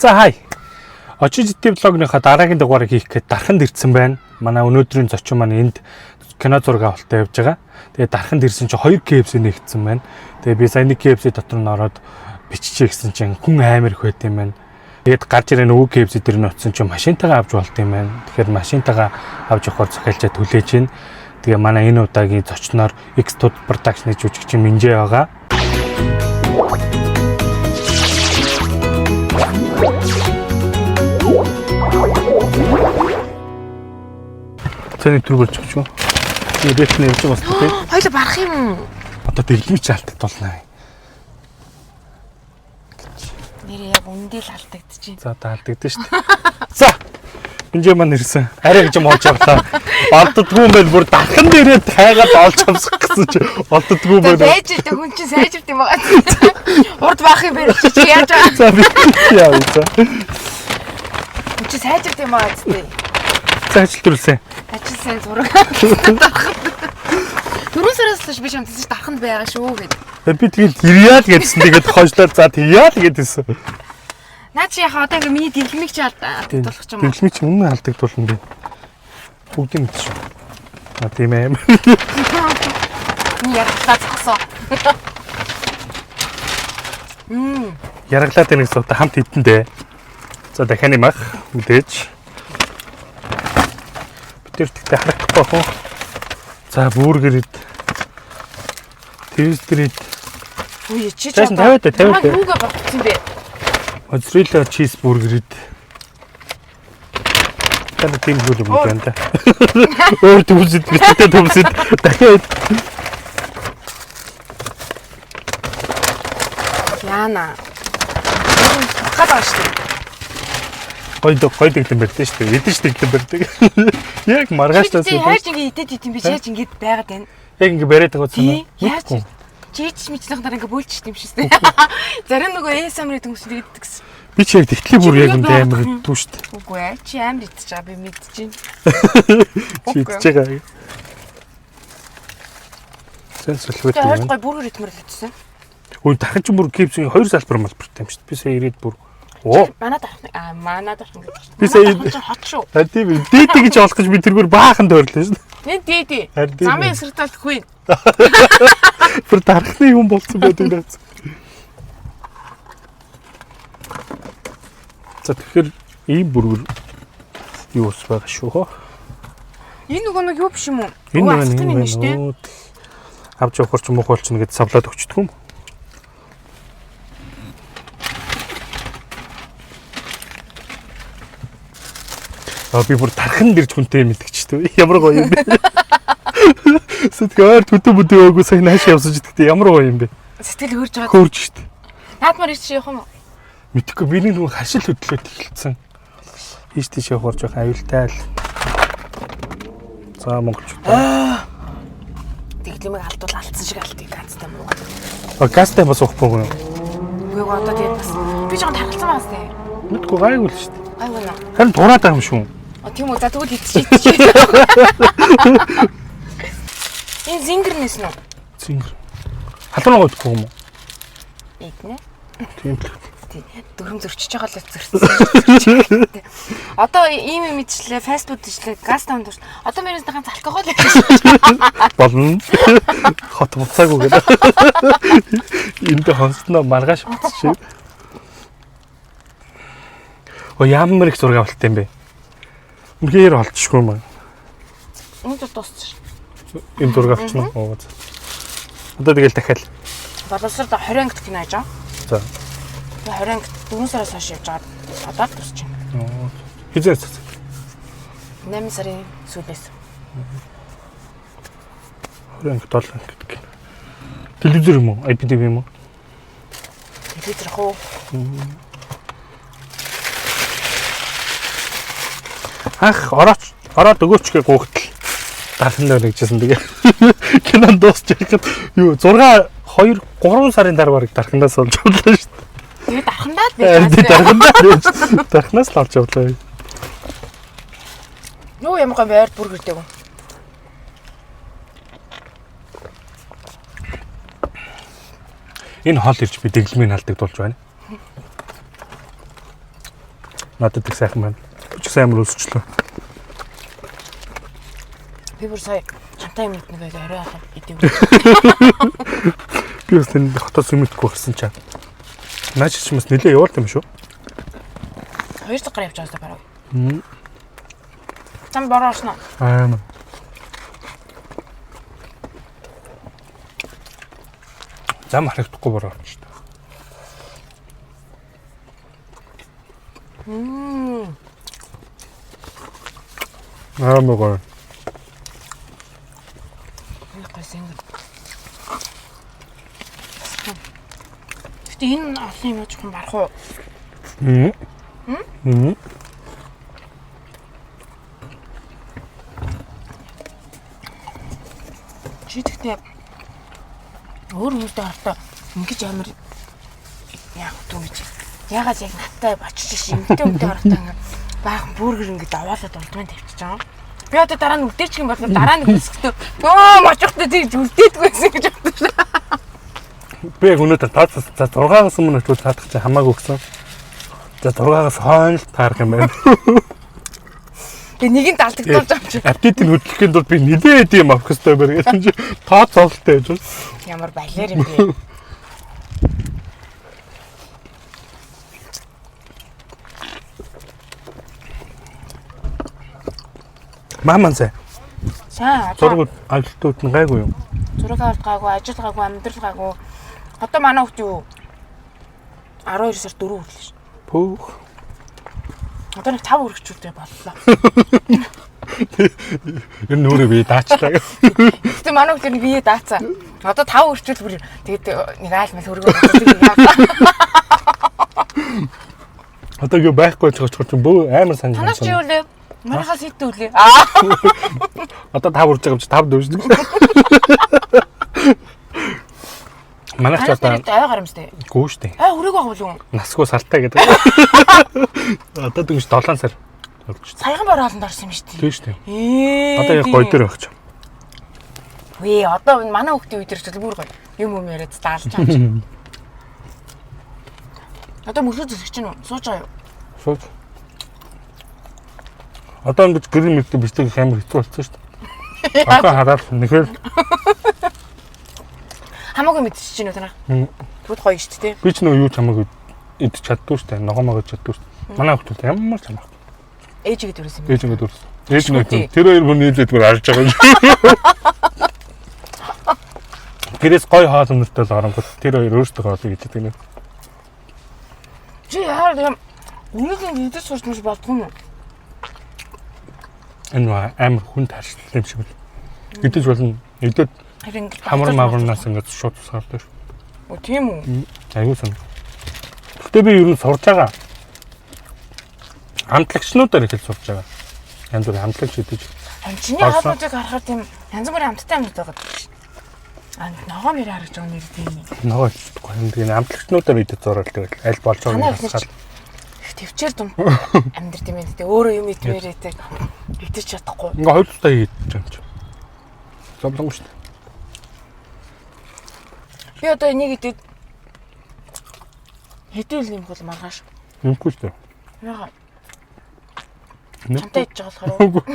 За хай. Очиж итэ влогныхаа дараагийн дугаарыг хийх гээд дарханд ирсэн байна. Манай өнөөдрийн зочин маань энд кино зураг авалтаа явж байгаа. Тэгээ дарханд ирсэн чинь 2 KFC нэгдсэн байна. Тэгээ би сайн 1 KFC дотор нь ороод биччихээ гэсэн чинь хүн амар их байт юм байна. Тэгээд гарч ирэн өвөг KFC дээр нь утсан чинь машинтайгаа авч болт юм байна. Тэгэхээр машинтайгаа авч явахаар захиалчаа түлээж байна. Тэгээ манай энэ удаагийн зочноор X-Tud Production-ийн жүжигчин Минжээ байгаа. Тэний түргүүлж өгч юу? Дэвтний явж байгаа басна тий. Хоёул барах юм. Одоо дэлгэмч алдагдуулна. Нэрээ яг үндэл алдагдчихээн. За алдагдсан шүү дээ. За. Минжээ маань ирсэн. Арай гэж юм олж авлаа. Олддгүй юм байл бүр дархан дээрээ тайгаад олж авсах гэсэн чи олддгүй юм байл. Байж дээ хүн чинь сайжирд юм байгаа. Урд баах юм байна чи яаж байгаа. За би яа за. Хүн чинь сайжирд юм байгаа зү. Ажил төрүүлсэн. Ажил сайн зураг. 4 сараас л би шамтсан дарханд байгаа шүү гэдэг. Би тэгээд ирьяа л гэдсэн. Тэгээд хойшлоор за тийяа л гэдсэн. Наа чи яхаа одоо ингээ миний дэлгмийг чи алдагдуулах юм уу? Дэлгмийг чи өмнө алдагдуулна би. Бүгдийг мэдсэн шүү. А тийм ээ. Яагаад цогсоо. Яраглаад нэг суута хамт идэндээ. За дахианы мах үдээж. Тэр тэгтээ харагдахгүй хөө. За бургер ид. Твистер ид. Үе чи чаа. 50 50. Юугаа багцсан бэ? Моцарелла чиз бургер ид. Таны тийм зүйл юм байна да. Өөр төвсөд битээ төвсөд дахиад. Яна. Хадаа шүү. Гойд дэглэн барьдээ шүү дээ. Эдэж дэглэн барьдаг. Яг маргаачлаас үү. Яаж ингэ идэд идэм би яаж ингэ байгаад байна. Яг ингэ бариад байгаа юм уу? Яаж чийч мэтлэх дараа ингэ бөөлчт юм шээ. Зарим нөгөө эсамрын төмсөн тэгээд гэсэн. Би ч яг тэгтлээ бүр яг юм амар идтүү шүү дээ. Үгүй ээ. Чи амар идчихэж байгаа би мэдчихээн. Чи идчихэж байгаа. Сэнсэлвэт юм. Тэгээд гой бүргэр идмэр л идсэн. Үй дахин ч бүр KFC-ийн 2 салбар малбартай юм шүү дээ. Би сая ирээд бүр оо манай дарах гэж. Би сая хот шүү. Тийм дээд гэж олох гэж би тэргээр баахан дөөрлөө шүү дээ. Энэ дээд. Замын эсрэгтэл хүй. Бүр дарахны юм болцсон байдаг наац. За тэгэхээр ийм бүргэр юу ус байгаа шүү хоо. Энэ нөгөө нэг юу биш юм уу? Энэ нэг шүү дээ. Авч явахар ч муухай болчихно гэж савлаад өгчдөг юм. Би бүр тархан дэрж хүнтэй мэдгэжтэй. Ямар гоё юм бэ? Сэтгэл төдөө бүдөө өгөө сая нааш явсаж идэгтэй ямар гоё юм бэ? Сэтгэл хөрж байгаа. Хөрж штт. Наадмаар ич явах юм уу? Мэдхгүй би нэг харшил хөдлөөд эхэлсэн. Ийш тийш явахарж байгаа аюултай л. За монголчууд. Тэглэмийг алдвал алдсан шиг алдгийг газтай муу. Газтай бас уухгүй юм. Үгүй одоо тэгээд бас би жоохон тархалсан баас тээ. Мэдхгүй гайгүй л штт. Гайгүй наа. Харин дураад байгаа юм шүү. Тийм үү. За тэгвэл идчихээ. Энэ зингэрнээс нь. Зингэр. Халуун гоодгүй юм уу? Иднэ. Тийм л. Дөрөм зөрчиж байгаа л зөрсөн. Одоо ийм юм ичлээ, фаст фуд ичлээ, газ таамд шүү. Одоо мөрөөс дахан алкогол болно. Хот буцаагүй гэдэг. Энд хонсноо маргааш утчих. О ямар их зураг авалт юм бэ? Үнээр олдчихгүй юм аа. Энэ ч дуусчих. Энэ зураг авчихна уу? Одоо тэгэл дахиад Боловсрол 20 ангит кино яаж аа? За. 20 ангит 4 сараас хойш явж байгаа. Одоо тусчих. Хизээс. 8 сарын сүүлээс. 20 ангит 7 ангит гэх. Телевизэр юм уу? IPTV юм уу? Телевизэр хоо. Ах, ороод өгөөч гэ гуйхтал. Дархан дээр нэгжсэн тэгээ. Кинон дуусчих гэхэд юу 6 2 3 сарын дараа барыг дархандаас олж авлаа шүү дээ. Тэгээ дархандаа байж. Дарханаас л олж авлаа. Юу ямар гоо байр бүргэр дэв. Энэ хоол ирж би дэглэмийг алдагдуулж байна. Надад их сайхан байна. Ч сайн амар өсчлөө. Би бүр сая чамтай юм нэг арай хаа идэв. Би бас энэ хотоос юмдгүй гарсан чаа. Наач ч юмс нэлээ явуулт юм шүү. 2 цаг гар явж байгаа бараг. Там бороосноо. Аа. Зам харагдахгүй бороо ч та. Мөгөө. Гэтэ энэ олон юм жоохон барах уу? Чи тэгтээ өөр хүмүүстэй хартаа ингэж амар яах вэ гэж. Ягаад яг надтай бочиж шин эмгтэй өмтэй харахтаа ингэ баахан бүргэр ингэ даваалаад олдмын тавьчихж байгаа. Би одоо дараа нь үлдээчих юм бол дараа нь өсөхдөө мочохтой тийм үлдээдгүйсэн гэж бодсон. Би яг өнөөдөр таац за 6-аас өмнө очиж таадах чи хамаагүй өгсөн. За 6-аас хойно л таарах юм байна. Би нэгийг алдагдуулж байгаа юм чи. Апдейтийг хөдлөхийн тулд би нилээд юм авах хэрэгтэй байна гэсэн чи таац зовлттой гэж. Ямар балер юм бэ? Маман сая. Сайн. Зураг ажилтнууд нь гайгүй юм. Зураг авалт гайгүй, ажил гайгүй, амьдрал гайгүй. Одоо манай хүүхд юу? 12 сар 4 хүлээ ш. Пүүх. Одоо нэг 5 өргөчүүлтэй боллоо. Энэ нүрээ би даачлаа. Гэтэ манай хүүхд нэг бие даацаа. Одоо 5 өргөчүүл бүр тэгээд нэг айлмал хөргөө. Одоо юу байхгүй ч ч бөө амар санаж байна. Танаас чи юу лээ? Мархаас хитүүлээ. Одоо 5 урж байгаа юм чи 5 дөрвж. Манайх ч одоо ай гарамстай. Гүү штэ. Өрөөгөө авах юм. Насгүй сартай гэдэг. Одоо дөнгөж 7 сар болж штэ. Саяхан бор хоолнд орсон юм штэ. Тийм штэ. Одоо яг гой дээр байх ч. Вэ одоо манай хүүхдийн үе дээр ч бүр гоё. Юм яриад даалж байгаа юм. Одоо мөсөө зүсгэж чинь сууж байгаа юу? Сууж. Одоо ингэж гэрэл мэлдэг бистэг амар хэцүү болчихсон шүү дээ. Ахаа хараад нэхэл хамаагүй мэдчихэж байна уу танаа? Бүгд гоё шүү дээ. Би ч нөө юу ч хамаагүй идэж чаддгүй шүү дээ. Ногоомоо гэж чаддгүй шүү дээ. Манай хүүхдүүд ямар ч хамаагүй. Ээжигээ дөрөсөн юм. Ээжигээ дөрөсөн. Ээж нь тэр хоёр бүр нийлээдгээр харж байгаа юм. Гэрээс гоё хоол өмөртэй л оронгот тэр хоёр өөрсдөө хоолыг идэж байгаа юм. Чи яар юм үнэхээр идэж сурч мэж болдгоо юм. Энэ амар хүнд харшилтай юм шиг байна. Идэж болно. Идээд хамар маврнаас ингэж шууд тусгаардаг шүү. Оо тийм үү? Аюу сан. Гэтэ би ер нь сурж байгаа. Хамтлагчнуудаар их л сурж байгаа. Янз бүрийн хамтлагч идэж. Чиний хаалгуудыг харахаар тийм янз бүрийн амттай амьд байгаа гэж. Ногоо мэр харагч байгаа нэр тийм. Ногоо идчихгүй. Тэгээд хамтлагчнуудаар идэж зураад тэгэл аль болж байгааг нь хасгаад. Төвчээр дум амьдрт юм ээ. Өөрөө юм идмээр идэг. Идэж чадахгүй. Ингээ хоёулаа идэж байгаа юм чи. Зовлон шүү дээ. Би одоо энийг идээд хэдүүл юм бол маргааш. Юмгүй шүү дээ. Яагаад? Чамтай идэж байгаа болохоор.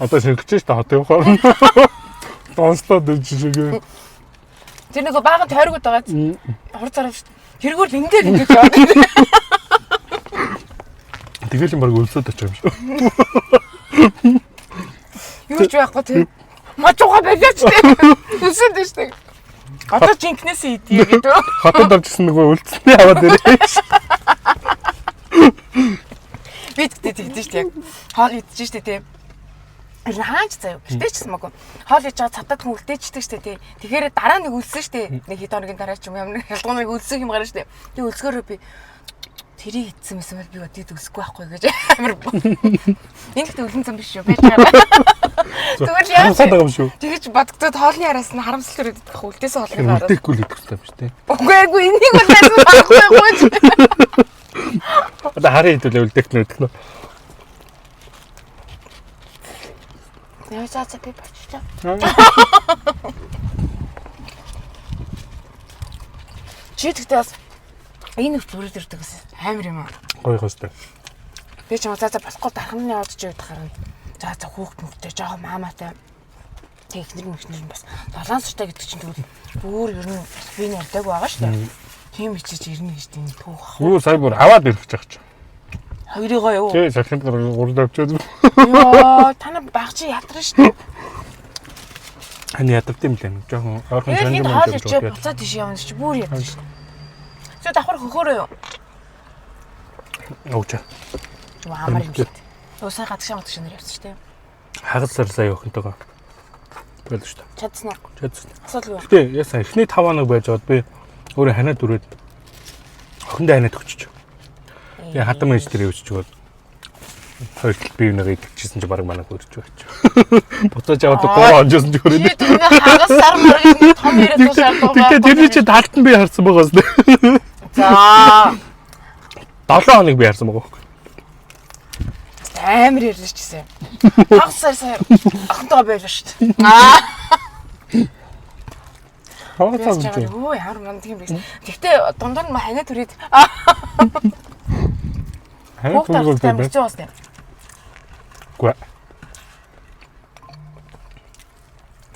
Одоо шингэж шүү дээ хот явахаар. Донстод дэжигээ. Тэр нэг баахан тойрогод байгаа. Хур царав шүү дээ. Тэргүүр ингээд яваад. Тэгэл юм баг өлсөд очих юм шүү. Юу ч байхгүй тийм. Мачууга байлаач тийм. Өлсөд шүү дээ. Одоо жинкнээс идээ гэдэг. Хотод орчихсон нөгөө өлцсөний аваад ирээ. Би тэгдэж шүү дээ. Хоол идэж шүү дээ тийм. Хаач заяа. Гэртээ ч юмаагүй. Хоол иж байгаа цатаад хүн үлдээчдэг шүү дээ. Тэгэхээр дараа нэг өлсөн шүү дээ. Нэг хэд хоногийн дараа ч юм ямар хялгууныг өлсөх юм гарна шүү дээ. Тэгээ өлсгөөрөө би тэрийг идсэн мэсэн бол би өдөөд өсөхгүй байхгүй гэж амар. Энэ ихтэй өлөн зам биш шүү. Байж байгаа. Зүгээр яа. Тэгэж бодгдоод хоолны араас нь харамсалтай идэх үлдээсэн хоолны араас. Үлдээхгүй л идэх хэрэгтэй юм шүү дээ. Үгүй энийг бол байхгүй. Одоо харин хэдүүлээ үлдээх нь. Яа цаа би баччаа. Чи тэгтээ бас Энэ их бүрээд ирдэг гэсэн. Амар юм аа. Гоё хөөстэй. Би ч за болохгүй дархны яваад ч яваад харна. За хүүхд мөхтэй жоохон маамаатай. Техник мөхнөр нь бас 7 сартай гэдэг чинь тэгвэл бүр ер нь би ярьдаг байгаа шүү дээ. Тийм хичээж ирнэ гэж тийм түүх. Юу сая бүр аваад ирэх гэж байгаа ч. Хоёрыгоо юу? Тий, сахинд гурал авчаад. Йоо, та нар баг чи ядарна шүү дээ. Ани яддаг юм лээ. Жохон ойрхон Энэ чанга хаал мөн ичээ буцаад тийш явна чи бүр ядарна шүү дээ. Чи давхар хөхөөрөө юу? Ооча. Юу амар юм шүү дээ. Уусаа гадагшаа нэр явсан шүү дээ. Хагасар сая охинтойгоо. Байлаа шүү дээ. Чадсан уу? Чадсан. Асуудал юу? Гэтэ яасан эхний 5 хоног байж бод би өөрөө ханаад үрээд охиндоо ханаад өгчөж. Тэгээ хатам ээж тэр явж чигвэл хоёр тал бие нэгээ идчихсэн чи баг манайх өрч байж. Буцааж аваад 3 онжсэн ч хөрөө. Би тэр хагас сар маргын том яриад шаардлагатай. Тэгээ тэрний чи таалтан би харсан байгаа зү. За 7 хоног би харсан байгаа. амар ярьж чийсэн. Хагас сар охинтойгоо байлаа шүү дээ. Хагас сар. Өө ямар манд юм бэ. Гэхдээ дундуур нь ханаа түрээд Ханаа түрээд байна. хэцүү бас тийм. Гүэ.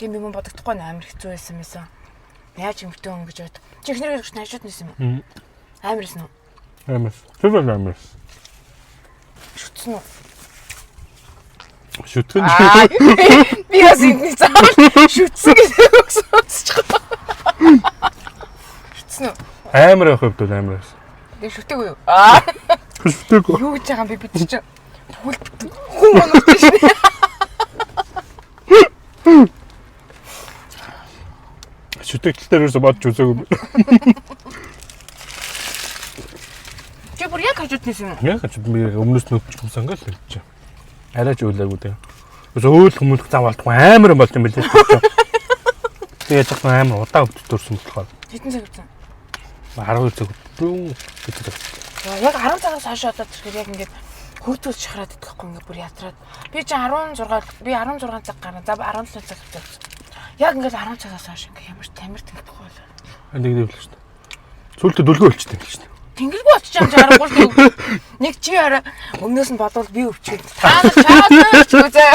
Тийм юм бодогдохгүй амар хэцүү байсан юмсан. Яаж юмтэй өнгөж бод. Чи ихнэр гэж найшууд нисэн юм. Амар исэн үү? Амар. Супер амар. Шүтсэн үү? Шүтгэн. Би бас энэ цаа шүтсэн гэж өгсөцчихөө. Шүтсэн үү? Амар хөвд амар. Тэг шүтээгүй юу? Шүтэг. Юу гэж байгаа юм бэ бид чинь? Тэгвэл хүн моногч шээ. Шүтэгтэй ерөөсө бодж үзээгүй. Чи бүр яг хажууд нисэн юм. Яг ч би өмнөөс нөтч юмсан гал л чи. Арайч үлээгүй дээ. Өөл хүмүүлх заавалдгүй амар юм болт юм билээ. Тэгээ яг амар удаа өвдөрсөн болохоор. Хэдэн цаг үтсэн? 12 цаг өвдөө гэдэг. Яг 10 цагаас хойш одоо тэгэхээр яг ингээд хөртүүлж шахраад идэх байхгүй ингээд бүр ятраад. Би чи 16 цаг гарна. За 17 цаг хэвчээ. Яг ингээд 10 цагаас хойш ингээд ямар ч тамир тэмдэхгүй болоо. Энийг дэвлэх шүү дээ. Сүлдө дөлгөө болчихсон юм шүү дээ. Тэнгэлгүй болчих юм чи харахгүй шүү. Нэг чи хараа өмнөөс нь бодвол би өвчгүй. Та нар чаас үзээ.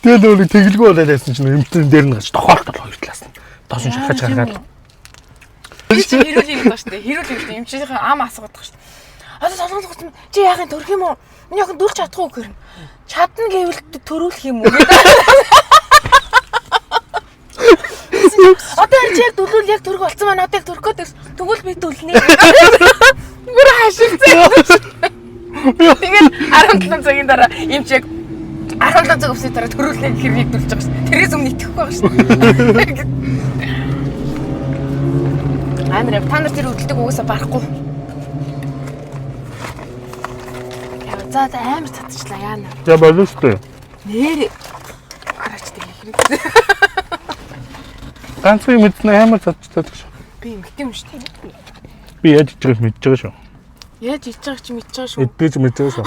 Тэгээ нөө тэнгэлгүй болоод байсан чинь эмтэн дээр нь гаж тохиолдол хоёр талаас нь. Доош нь шахаж гаргаад. Би чи хэрүүлээ гэдэг шүү дээ. Хэрүүлээ гэдэг юм чихийн ам асуудаг шүү дээ. Одоо солонгос гот чи яахын төрөх юм уу? Миний охин дүрч чадахгүй гэрнэ. Чадна гэвэл төрүүлэх юм уу? Одоо яг дөлвөл яг төрөх болсон маань одоо яг төрөх гээд тэгвэл би дөлнэ. Бүр хашилцсан. Тэгээд 17 цагийн дараа юм чи яг 17 цаг өвсөй дараа төрүүлнэ гэхээр яг дөлж байгаа шүү. Тэрээс өмнө итгэхгүй байгаа шүү. Амар та нар тэр хөдөлдөг угаасаа барахгүй. За амар татчихлаа яана. За болов шүү дээ. Нэр гараачдаг хэрэг. Ганцхан мэднэ амар цацдаг шүү. Би ингэдэм юм шүү дээ. Би яаж ичж байгааг мэдж байгаа шүү. Яаж ичж байгааг чи мэдж байгаа шүү. Эдгэж мэдж байгаа шүү.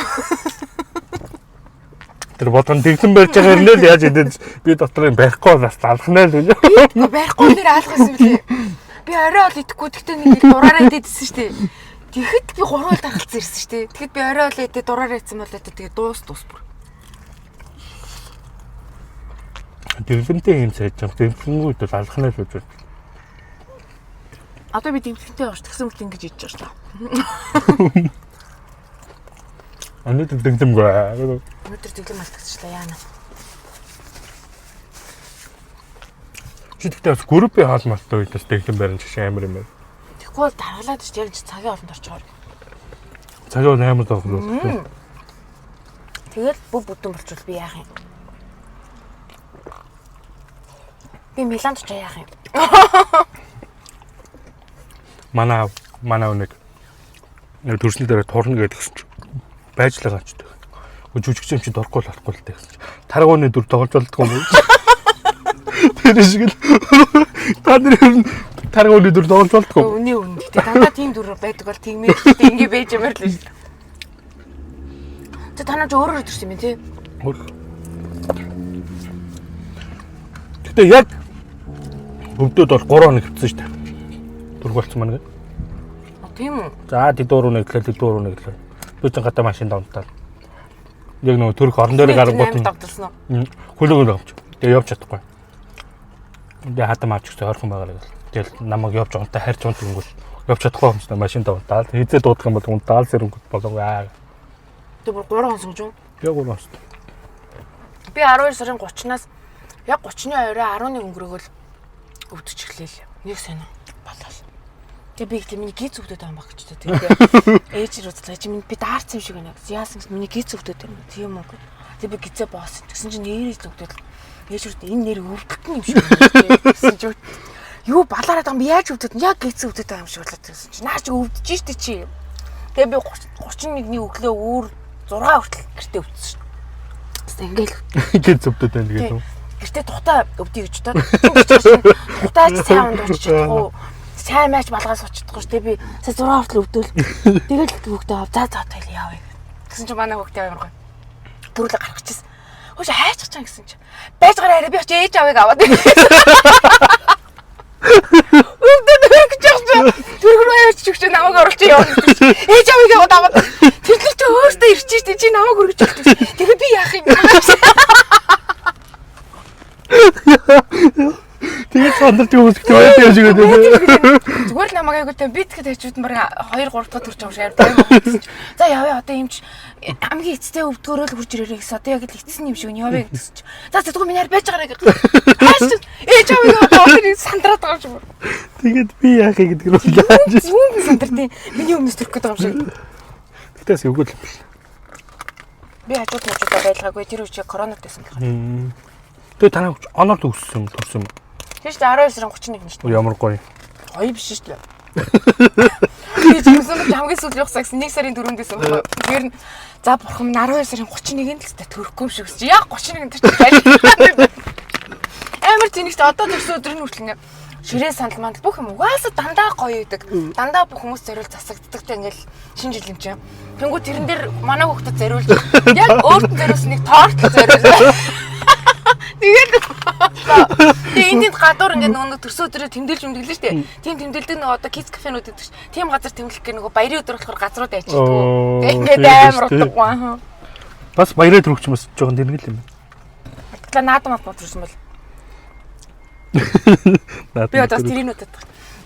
Тэр бодгон дэглэн барьж байгаа юм л яаж идэв би дотроо барихгүй бас алхнаа л үү. Барихгүй нэр алах юм билээ. Би орой ол идэхгүй гэхдээ нэг дураараа идэдсэн шүү дээ. Тэгэхэд би 3 хол даргалцсан ирсэн шүү дээ. Тэгэхэд би орой ол идэ дураараа идсэн бол тэгээ дуус бүр. Дэглэнтэй юм сайж байгаа. Дэглэнгүүд бол алхнаа л үү. Одоо би дэглэнтэй явж тэгсэн мэт ингэж идэж байгаа шүү дээ. Өнөөдөр дэглэмгүй. Өнөөдөр дэглэм малтагчлаа яана. Чи тэгтээ бас группийн хаал малтай үед бас дэглэм барин шиг амар юм байна. Тэгэхгүй бол даргалаад ч яг цагийн олонд орчоор. Цагаа амар доохлоо. Тэгэл бүдүүн болчихвол би яах юм? Би Миланд ч яах юм? Манай өнөг төрсөн дээр турна гэдгсэн чи байж л байгаа ч дээ. Жүжигч юм чи дорхгүй л болохгүй л дээ гэсэн чи. Таргууны дүр тоглож болдгоо юм. Тэр шиг л та нар таргууны дүр тоглож болдгоо. Үний үн. Гэтэ дандаа тийм дүр байдаг бол тэгмээ гэхдээ ингэ байж юмэр л шүү. Тэ танаа ч өөрөөр төрсөн юм тий. Гэтэ яг өвдөд бол 3 хоног хэвчсэн шүү дээ. Дүрх болцсон маань. Тийм үү? За дидүүр нэг гэлээ. Би ч гадаа машин давтал. Яг нөгөө төрөх орон дээр гарангууд нь давталсан уу? хөлөөгөө авч. Тэгээ явж чадахгүй. Тэгээ хатам авч гэсэн ойрхон байгаа л. Тэгэл намайг явж онтой харьж онт ингүүл явж чадахгүй юм шиг машин давтал. Хизээ дуудах юм бол унтаал сэрэнгүүд болов аа. Тэг бүр 3 хоног шүү. Яг уу баст. Би 12 сарын 30-наас яг 30-ны орой 11 өнгөрөөгөл өвдөж эхлэв. Нэг сайн болоо. Тэгээ би их миний гиз өвдөд байгаа юм баг гэж тэгээ ээж рүү үзлээ чи миний би даарсан юм шиг байна. Яасан гэж миний гиз өвдөд юм. Тийм үү. Тэгээ би гизээ боосон. Тэгсэн чинь нэрээс өвдөд. Ээж рүү энэ нэр өвдөлтөн юм шиг байна гэсэн чинь юу балаараад байгаа юм яаж өвдөд яг гиз өвдөд байгаа юм шиг болоод тэгсэн чинь наа чи өвдөж штэ чи. Тэгээ би 31-ний өглөө өөр 6 хүртэл гэртээ өвдсөн шин. Ингээл гиз өвдөд байна гэдэг үү? Гэртээ тухтай өвдөй гэж бодоод тухтай сайн ундууч чадахгүй сайн майч балгаас очдохгүй шүү. Би сая 6 хүртэл өвдөөл. Тэгэл хүүхдээ аваа за тэгэл явъя. Гэсэн чинь манай хүүхдээ амар гоё. Төрөлө гаргачихсан. Хөөш хайчих чам гэсэн чинь. Байж гараа арай би очиж ээж авыг аваад. Өвдөд гэж яах вэ? Төргөр аяач чигч намайг оруулж яваа гэсэн. Ээж авыг аваад. Тэр л чи өөртөө ирчих чи намайг өргөж өгч. Тэгээ би яах юм. Тэгээд сандарч өгөх гэдэг юм шиг байдаг. Зүгээр л намайг айгуутай би тэгэхэд хажууд нь баг 2 3 дахь төрч юм шиг ярьдаг. За явъя одоо юм чи хамгийн эцтэй өвдгөөрөө л хурж ирээрэй гэсэн. Одоо яг л эцсэн юм шиг нь явъя гэсэн чи. За тэгвэл миний байж байгаарай гэх. Хааш ээж авыг одоо сандраад байгаа юм шиг. Тэгээд би яах гэдэг нь болоо. Юунд сандардیں۔ Миний өмнөөс төрөх гэдэг юм шиг. Тэгтээс өгөөл. Би хажууд байлгаагүй тэр үчиг коронавирус байсан байна. Тэгээ танаа оноор өссөн төрсөн. Тийм шүү дээ 12 сарын 31 нь шүү дээ. Ямар гоё. Гоё биш шүү дээ. Би зөвхөн хамгийн сүүл явах гэсэн 1 сарын 4-нд байсан байхгүй. Тэгэхээр за бурхан 12 сарын 31-нд л төрөхгүй юм шиг гэж. Яг 31-нд төрчих. Амар тэнэгт одоо төрсөн өдөр нь хүртэл ингээ ширээ сандал манд бүх юм угаасаа дандаа гоё идэг. Дандаа бүх хүмүүс зориул засагддаг та ингээл шинэ жил юм чинь. Тэнгүү тэрэн дээр манай хүүхдэд зориулж яг өөртөө зориулсан нэг торт зориулсан. Тэгээд энд гадуур ингээд нөгөө төрсөн өдрөө тэмдэглэж өмдөглөө шүү дээ. Тийм тэмдэглэдэг нөгөө одоо киз кафенууд гэдэг чинь. Тийм газар тэмдэглэх гэх нөгөө баярын өдөр болохоор газрууд ячдаг. Тэгээд амар утгагүй. Бас баяраа төрөгч юм бас жоохон тэнэгэл юм байна. Тэгэхээр наадмат бодсон бол. Би одоо тэрийг нүдэт.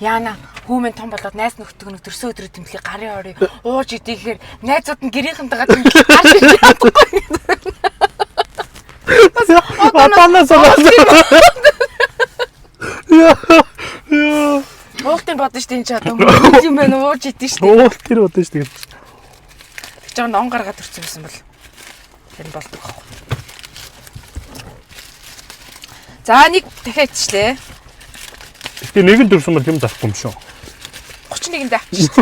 Яана хүүмэн том болоод найз нөхдөг нэг төрсөн өдрөө тэмдэглэх гарын орой ууж идэхээр найзууд нь гэрийнхэнтэйгээ тэмдэглэх гар шиг ядахгүй. Атанаас Уултын бодно шүү дээ энэ ч одоо юм байна ууж идэв шүү дээ. Уул тэр бодно шүү дээ. Тэг жоо ном гаргаад төрсөн байсан бол тэр болдог аах. За нэг дахиад ичлээ. Тэгээ нэг нь төрсөн бол юм зарахгүй юм шүү. 31-нд авчих.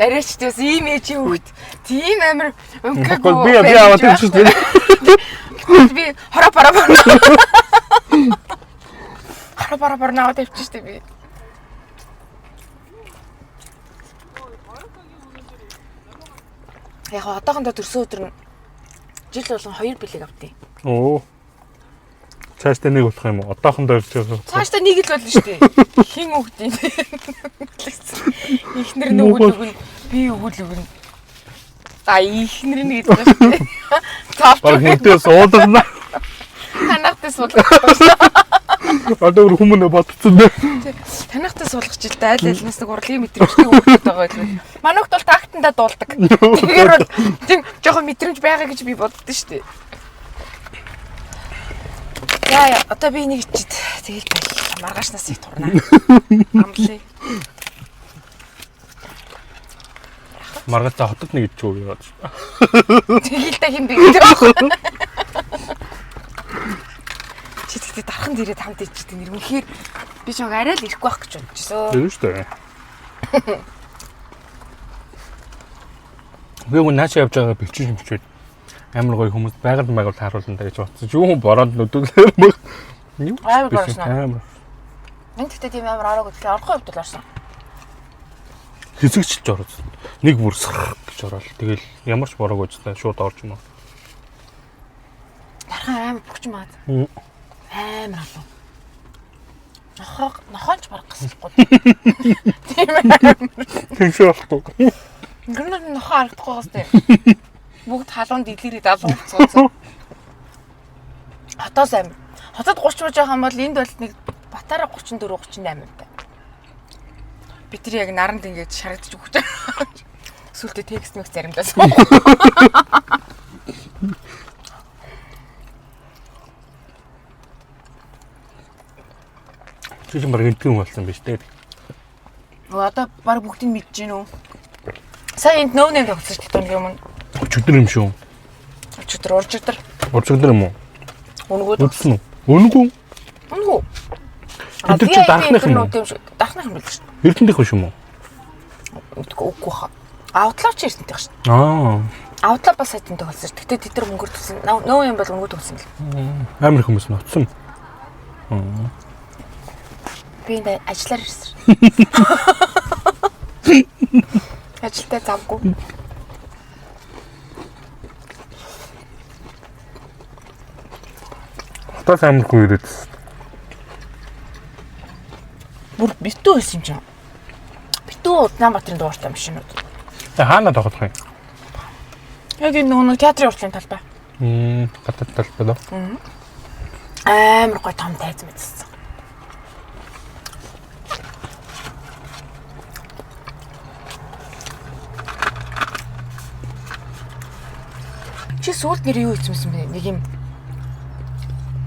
Арайч тэс ийм ээж хүүхд. Тийм амар өмгөөгүй. Би аваад ирж шүү дээ. Би хора пара наваад авчих шүү дээ би. Яг одоохондоо төрсөн өдөр нь жил болгон 2 бэлэг авдیں۔ Оо. Цаашдаа нэг болох юм уу? Одоохондоо ирж байгаа. Цаашдаа нэг л болно шүү дээ. Хин өгдөө. Ихнэр нь өгөл өгнө. Би өгөл өгнө. А ихнэр нь гэдэг шүү дээ. Баг нэгдээ суулгана. Танахтай суулгах. Одоо хүмүүнээ бодцсон дээ. Танахтай суулгах жилд айл айлнаас нэг урлын мэдрэмжтэй өгдөг байгаа юм. Манайх бол тактандаа дуулдаг. Тэгэхээр бол тийм жоохон мэдрэмж байгаа гэж би боддоо шүү дээ. Яа, одоо би нэг ичээд тэгэл байл. Маргаашнаас их турнаа. Амлаа. Маргаашаа хотод нэг ичүү яваад. Тэгэл та хин би гэдэг байна. Чи тэгтээ дархан дээрээ хамт ичдэг нэр үнэхээр би ч арай л ирэхгүй байх гэж бодчихсон. Тийм шүү дээ. Би гоо наача явж байгаа бэлчиж юм чивэд. Амар гоё хүмүүс байгаль тааруулна гэж бодсон. Юу бороонд нүдүүлээр мөн. Юу амар гарсан. Амар. Энд тэгтээ тийм амар араагүй тэгэхээр орхон хөвдөл орсон. Хэсэгчилж орсон. Нэг бүр сах гэж ороод тэгэл ямар ч бороогүй ч шууд орж юм аа. Дархан амар бөхч маад. Амар алуу. Нохооч барах гэсэхгүй. Тийм ээ. Тэнцээ болохгүй. Гэнэ нохоо харагдахгүй бастай. Бүгд халуунд илэрээ далуу цуцсан. Хотоос амир. Хотод 30 мууж байгаа юм бол энд бол нэг Батаараа 34 38 та. Би тэр яг наранд ингэж шарагдчих өгч байгаа. Сүлдээ текст мэх заримдаа суу. Чи баг энтгэн болсон биз дээ. Одоо баг бүгдийг мэдэж гин үү? Сайн энд нөө нэм тогтсож тань юм. Өчигдөр юм шүү. Өчигдөр. Өчигдөр юм уу? Өнгөө Үтсэн үү? Өнгөө. Өнгөө. Бид чи дарахных юм уу? Дарахных юм биш. Эрдэнтэх биш юм уу? Үгүй хаа. Аутлаач эрдэнтэх шин. Аутлаа бас сайдтай болсон. Гэтэ тэд нар өнгөр төлсөн. Нөө юм бол өнгөө төлсөн л. Амар хүмүүс ноцсон. Би энэ ажиллаар ирсэн. Ажилдаа завгүй. Хатаа амар хүн ирээд. Бүр битүү байсан юм чинь. Битүү Улаанбаатарын дууртай машинууд. Хаана тоглох юм? Яг энэ нөгөө театрын уртлын талбай. Гадаад талбай доо. Амар гой том тайз мэдсэн. Чи сүүлд нэр юу хийсэн бэ? Нэг юм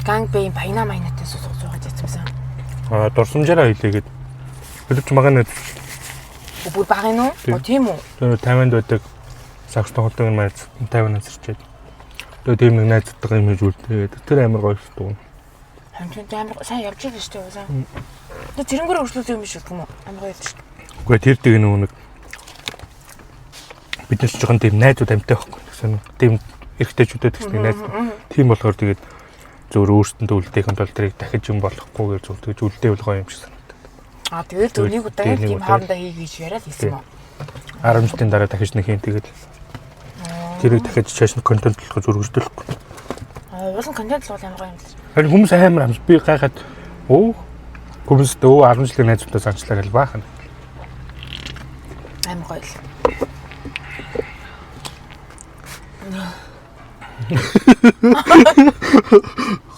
ганг бэйн баяна майнатай суугаад яцсан. Дурсамжаараа хэлээгээд. Хэлвч магаана. Бүр баг юм уу? Тийм үү? 50-нд байдаг сакс тоглодог юм айц 50-аас ирчээд. Тэгээ тийм нэг найзтайгаа юм хийж үлдээгээд тэр амар гоё шүү. Хамтын амар сайн явж байгаа шүү дээ. Тэгээ зэрэнгүүрээ өршлүүлсэн юм биш үү? Амар гоё шүү. Үгүй тэр дэг нэг биднес жоохон тийм найзууд амтай байхгүй. Тэгсэн тийм эргэжтэйчүүдэд гэсэн найз. Тийм болохоор тэгээд зөвөр өөртөндөө үлдээхэд бол тэрийг дахиж юм болохгүйгээр зөв тэгж үлдээвэл гоё юм шиг санагдав. Тэгээд өнийг удаа тийм хаандаа хийж яриад хэлсэн юм. 10 минутын дараа дахиж нэг юм тэгээд тэрийг дахиж чааш нь контент болгож өргөждөлөхгүй. Уулын контент л амар гоё юм л. Харин хүмүүс амар амс би гайхаад хүмүүс дөө 10 жилийн найзуудаа санчлаа гэл баахна. Амар гоё л.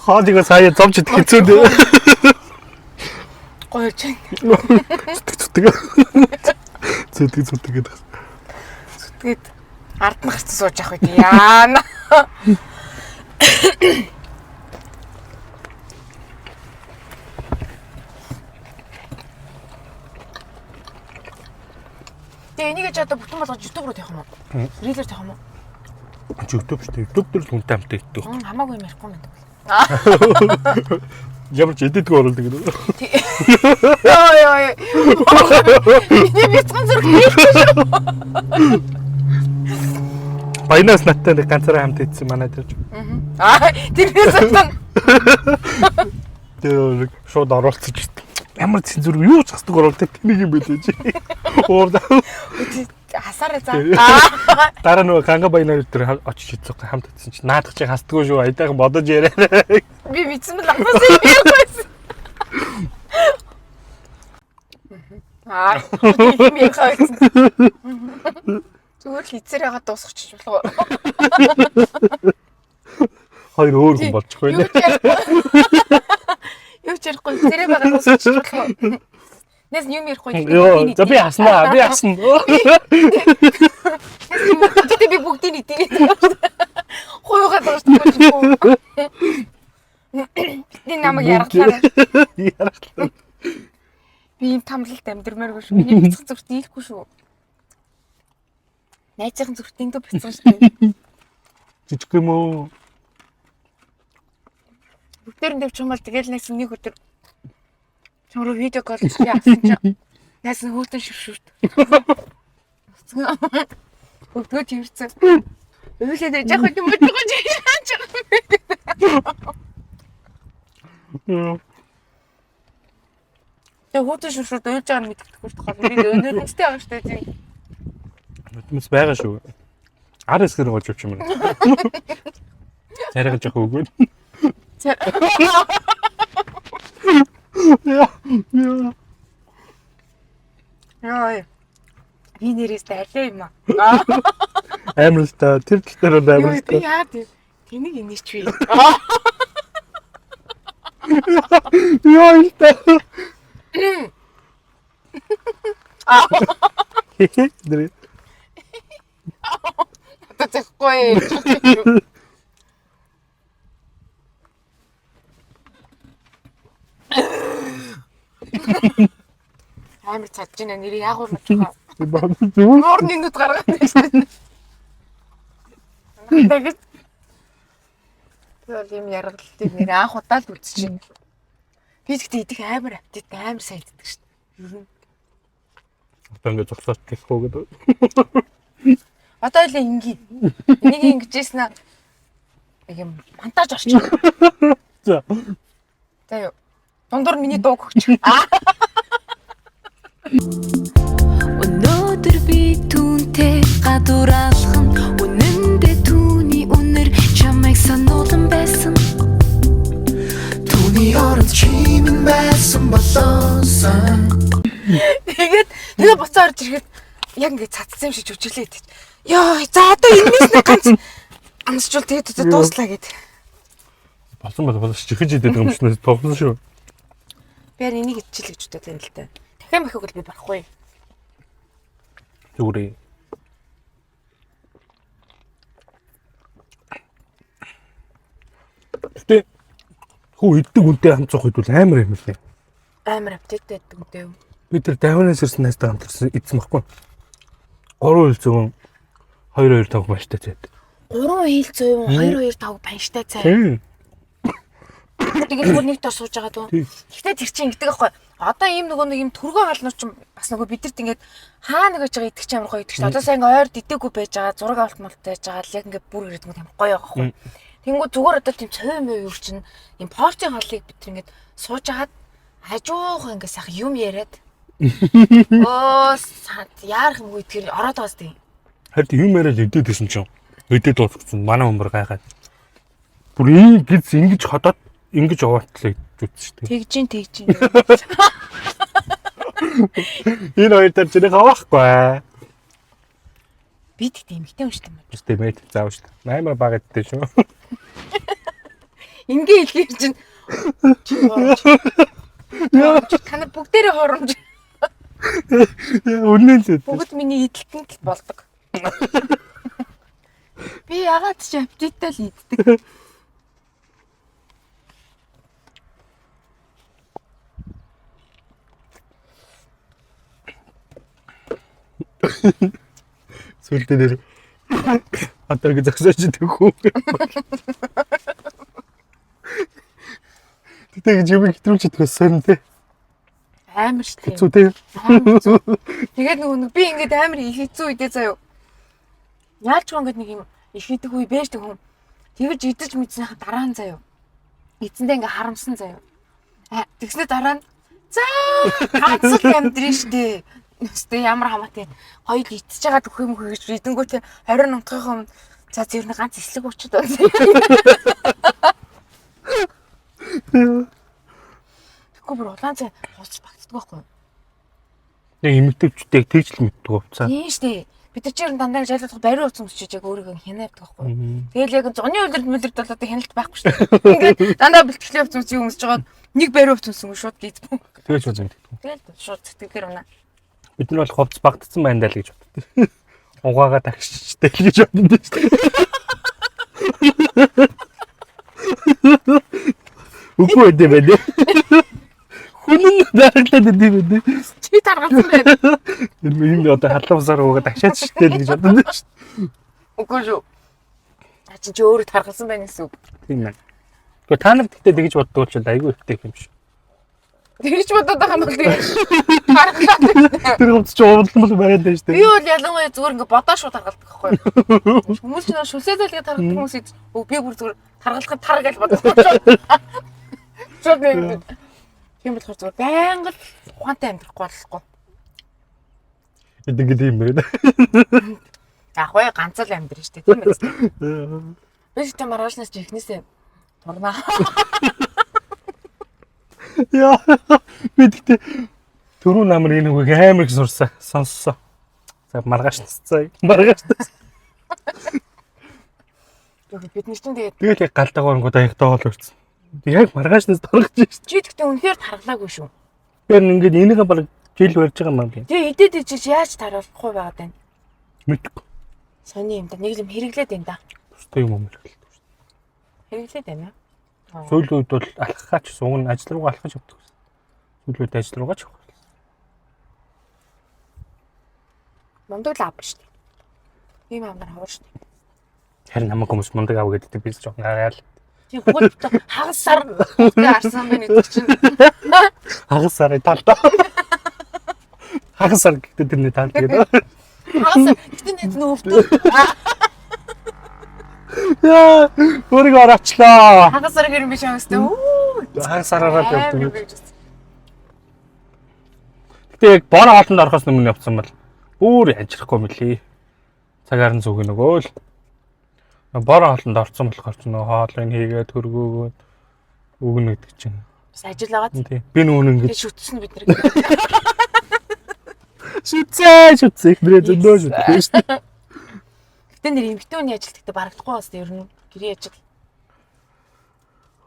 Хаадыга сая зовж идэх хэцүү дээ. Гоё ч. Зүтг. Зүтгээд. Зүтгээд ард нь гарч сууж явах үед яана. Тэгээ энийг ч одоо бүтэн болгож YouTube руу тавих юм уу? Рилээр тавих юм уу? YouTube шүү дээ. YouTube дээр л хүнтэй амтай идэх. Хамаагүй юм ярихгүй юм байна. Ямар ч эдэдгүй оруулдаг гэдэг. Ой. Миний бицхан зэрэг хийчихсэн. Баянаас наттай нэг ганцаараа хамт идсэн манай дээр. Тэрнээс утсан. Тэр шууд оруулцаж ирсэн. Ямар цензур юу ч хасдаг оруулдаг тэнийг юм байлээ чи. Уурдаа. Хасаараа заа. Дараа нөгөө ганга баянаар дээр очиж идсэн хамт идсэн чи наадах чи хасдаггүй шүү. Айдаахан бодож яриа. Би мэдсэн л ахсан юм. Тийм юм хайсан. Зүгээр л эцээр ягаад дуусгачих болов. Хоёр өөр хүн болчих байлаа. Юу ч ярихгүй эцээрээ байгаа дуусгачих болов. Нэс юм ярихгүй. Йоо, за би хаснаа. Гэтэ би бүгдийг идэв. Хойгоо дуусчихгүй. Би намайг ярахлаа. Би юм тамлалт амьдрмааргүй шүү. Миний бяцхан зүрт дийлэхгүй шүү. Найзын зүрт дэндүү бяцхан шүү. Жижиг юм уу? Бүгдээр дэвч юм бол тэгэл найс нэг өдөр чамруу видео кол хийж яасан чинь найс нь хөтөн шившүүт. Бүгдөө тэрцээ. Өвлөдөө яг юм бодгож яач. Яг хөтөн шившүүт ойлж байгаа нь мэддэхгүй шүү дээ. Би өнөөдөнтэй байгаа шүү дээ. Нүдмэс байгаа шүү. Ар эсгэр гож явчих юм байна. Царайгаж явах үгүй. Яа. Би нэрээс дайлаа юм аа. Амар л та тэр тал дээр амар л Би та. яа тийм тэнийг инеч би. Яа л та. Дэр. Тэхгүй. Амар цадж байна нэр яагуур мэдхээ. Нуурны нүд гаргаад байна. Тэгээд тэр юм яргалтай нэр анх удаа л үзчихээн. Би тэгтээ идэх амар аппетит амар сайн иддэг шүү дээ. Одоо ингэ зогсоод гэх хөөгээд. Одоо л ингийн. Энийг ингэжсэн аа. Юм монтаж орчих. За. За юу. Дундуур миний дууг өгч. Өнөөдөр би түүнтэй гадуур алхан үнэндээ түүний үнэр чамайг сануулсан байсан. Түүний оронд чимэн байсан болоосан. Тэгээд буцаа орж ирэхэд яг ингэ цацсан юм шиг жүжиглээд. Йоо, за одоо энэс нэг ганц амсчул тэгээд дууслаа гэд. Болсон чихэж идэх юм шиг тоглосон шүү. Би яг энийг идчихэл гэж бодож байна л да. Дахиад махиг бол би барахгүй. Зүгээрээ. Гэтэ хөө иддэг үнтэй хамт зох хэд бол амар юм лээ. Амар аппетиттэй байдаг үнтэй юу? Би тэр давнаас ирсэн найзтай хамт идсэн баггүй. 3 хил зөвөн 225 баштай зайд. 3 хил 100 225 панштай цай. Тэгээд бүр нэг тоо сууж байгаа дөө. Гэхдээ тэр чинь ингэдэг аахгүй. Одоо ийм нөгөө нэг юм түргөө хаалнууд чинь бас нөгөө бидэрт ингээд хаа нэг байж байгаа идэх чинь амар гоё идэх чинь. Одоо сайн ойр дидээгүй байж байгаа, зураг авалт малтай байж байгаа. Яг ингээд бүр ирээд юм гоё байгаа аахгүй. Тэнгүү зүгээр одоо тийм цой мөө юу чинь юм порцийн хоолыг бид тэр ингээд сууж агаад хажуухан ингээд сайхан юм яриад. Оо яарах юм уу тэр ороод байгаас тийм. Харин юм яриад идээд байсан чинь өдөө дууссан манай өмөр гайхаад. Бүр ийм гиз ингэж ходоод ингэж яваатлаа гэж үзсэн шүү дээ. Тэгжин. Энэ хоёр таар зэрэг хавахгүй. Би тэгт эмхтэй юм шүү дээ. Juste мэд заав шүү дээ. Наймаа багадтай шүү. Ингээ хэлхий чинь та нар бүгдээрээ хоромж. Үнэн л. Бүгд миний идэлтэнд л болдог. Би ягаад ч аппетиттай л иддэг. Сүлдээ дээр атарг зогсооч дөхөө. Тэгэж юм хэтрүүлж идчихсэн те. Амар шүү дээ. Хэцүү те. Тэгээд нөгөө би ингээд амар их хэцүү үедээ заяа. Яалч ингээд нэг юм их хэдэг үе бэждэг хүн. Тэгэж идэж мэдснийхаа дараа нь заяа. Эцэндээ ингээд харамсан заяа. Тэгснээр дараа нь за ганц л амьдрын штэ. Өстэй ямар хамаатай хоёул идчихэж байгаа төх юм хөө гэж идэнгүүтээ 20 нутгийн за зөв нэг ганц эслэг өчөд байна. Тэгэхгүй бүр улаан цай хууч багтдаг байхгүй юу? Яг эмэгтэйчүүдийг тэгж л мэддэг хувцаа. Тийм штэ. Бид нар чинь дандаа жайлуулах бариу утсан өчөж яг өөрийгөө хянаад байхгүй юу? Тэгэл яг зуны үлрэлт бол одоо хяналт байхгүй штэ. Ингээд дандаа бэлтгэлийн утсан юм өмсөж жагаад нэг бариу утсан шууд гизбэн. Тэгэж үзэн мэддэг. Тэгэл шууд сэтгэлээр унаа. Бид нар бол хувц багдсан байна даа л гэж боддог. Угаагаа тагшчтэй л гэж боддог шүү дээ. Үгүй ээ дээ. Хүн дараглаад идэв үү? Чи таргалсан байна. Энэ одоо халуусаар угаа тагшаач штэй л гэж боддог шүү дээ. Үгүй шүү. Чи өөрөө таргалсан байна гэсэн үг. Тийм нэ. Гэхдээ та нар тэгтээ тэгж боддог ч айгүй ихтэй юм шүү. Тэгж бодоод байгаа юм бол тэгээд таргалаад. Тэр хувцас ч уудлмал байгаад байна шүү дээ. Би бол ялангуяа зүгээр ингээ бодоо шууд таргалдаг байхгүй юу? Хүмүүс ч шүлсээдэлгээ таргалдаг хүмүүс би бүр зүгээр таргалахад тар гэж боддог шүү. Шууд нэг тийм болохоор зүгээр байнга ухаантай амьдрахгүй болохгүй. Эдэг юм байна. Яг гоо ганц л амьдрын шүү дээ тийм ээ. Би ч маргаашнаас ч ихнээсээ турнаа. Яа. Би тэгтээ түрүү намар энэ үгийг амар их сурсан. Сонссоо. За маргааш тасцаа. Маргааш тас. Бид нар чинь тэгээд Тэгэл яг галдаагаар гоо яг доол өрцөн. Яг маргаашнаас доргож шít. чи тэгтээ үнэхээр тархлаагүй шүү. Тэр ингээд энийгээ баг жил барьж байгаа юм байна би. Тэгээ идээд ичиж яаж таруулахгүй байгаад байна. Мэдгүй. Сони юм да. Нэг юм хэрэглээд байна да. Тустай юм мэргэлтэй шүү. Хэрэглээд байна. Сүүлийн үед бол алхахаач сугн ажил руугаа алхаж явдаг. Сүүлийн үед ажил руугаа ч явах. Мундаг л авна шүү дээ. Ийм амар хавар шүү дээ. Харин намайг хүмүүс мундаг ав гэдэг би ч жоохон гаяал. Чи хөл хагас сар гарсан байна гэдэг чинь. Хагас сарын талдаа. Хагас сар гэдэг тэрний тал тэгээд. Хагас гэтэн нэг нөвдөө. Яа, өөрийгөө ороочлоо. Хагас сар гэрэн биш юм өстэй. Хагас сараараа явдаг. Гэтэ яг бор хоолнд орохоос өмнө явцсан бол бүр ажирахгүй мөлий. Цагаар нь зүг нөгөө л. Бор хоолнд орсон болохоор ч нөгөө хоолыг хийгээд хөргөөгөө өгнө гэдэг чинь. Бас ажил агаад. Тийм. Би нүүн ингэж Шүтсэн бид нар. шүтээ ихнэрээ зөндөө шүтээ шүү дээ. Гэтэ нэр эмхтэн үний ажил гэхдээ барагдахгүй бас ер нь гэрээ ажил.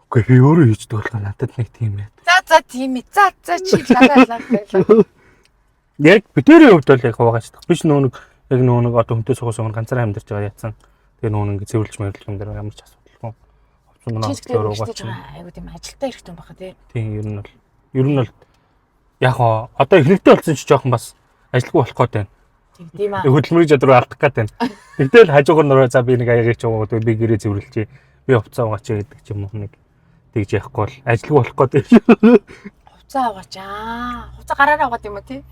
Үгүй би өөрөө хийждэг болохоор надад нэг тийм ээ. За тийм ээ. За чи лалаа. Яг бидний хувьд бол яг хуваачдаг. Биш нүүнэг яг нүүнэг одоо хүнтэй сухаас өмнө ганцаараа амьдарч байгаа яатсан. Тэгээ нүүн ингэ цэвэрлж мэрэлж юм дээр ямар ч асуудалгүй. Овцсон манай өөрөө угаач. Айгуу тийм ажилтаа хэрэгтэй байхаа тий. Тийм ер нь бол яг одоо эхлэлтэй болсон ч жоохон бас ажилгүй болох гээд байна. Тийм аа. Хөдөлмөрийн чадварыг алдах гээд байна. Тэгтэл хажуугаар нураа за би нэг аягийг ч уугаад би гэрээ цэвэрлэжээ. Би овцоо угаач гэдэг ч юм уу нэг тэгж яахгүй бол ажилгүй болох гээд байна. Хувцас аваач аа. Хувцас гараараа аваад юм уу тий?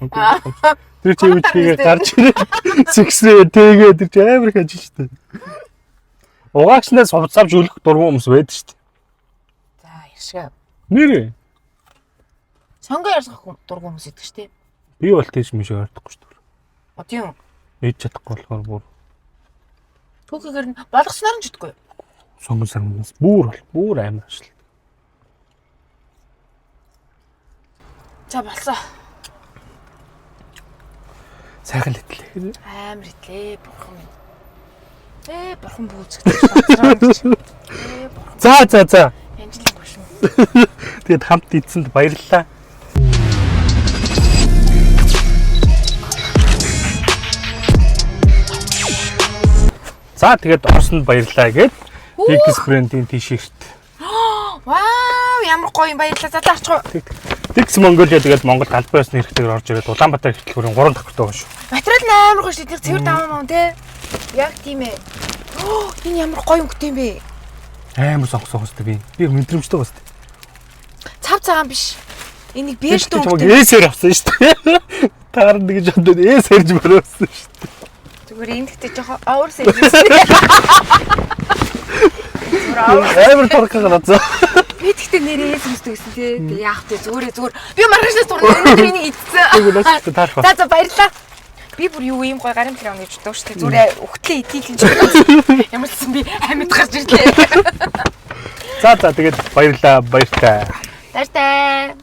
Тэр чивчгээ гарч ирээ. Сэгсрээ тэгээ тэр чи амар их ажил шүү дээ. Угаагчнаас хувцас авч үлэх дургуун хүмүүс байдаг шүү дээ. За яшгаа. Нэрээ. Сонгоо ярсах дургуун хүмүүс идэг шүү дээ. Би бол тийш миш ойртохгүй шүү дээ. Одоо юм. Ээж чадахгүй болохоор бүр Түүхээр нь болгосноор нь ч үтгүй. сонгон сармнаас бүр амар ажил. За болсон. Сайхан л итлээ. Амар итлээ бурхан минь. Бурхан бүүцгдэж. За. Янжлын гошин. Тэгээд хамт идсэнд баярлалаа. За тэгээд орсонд баярлалаа гэд X брэндийн тишерт. Вау, ямар гоё юм баярлалаа. За таарч. X Mongolia тэгээд Монгол галбай байсны хэрэгтэйгээр орж ирээд Улаанбаатар хэвтлэгүүрийн 3 дахь хөтөө шүү. Материал нь амар гоё шүү. Тэр цэвэр даваа мөн те. Яг тийм ээ. Энэ ямар гоё өнгөтэй юм бэ? Амар сонгосон хөстэй би. Би мэдрэмжтэй хөстэй. Цав цагаан биш. Энийг бэлт өнгөтэй. Эсээр авсан шүү дээ. Таар нэгж бодоод эсээрж бариулсан шүү дээ. Зүгээр энэ гэхдээ жоохон овер сэйвсэн. Амар торкага надаа. Би тэгтээ нэрээ сүнстэй гэсэн тий. Тэгээ яах вэ? Зүгээр. Би маргаашнаас турна. Өнөөдөр энийг идсэн. За баярлалаа. Би бүр юу юм гой гарын план гэж боддог шүү дээ. Зүгээр өгтлээ идэх гэж бодсон. Ямар ч юм би амьд гарч ирлээ. За тэгээд баярлалаа. Баяртай. Баяртай.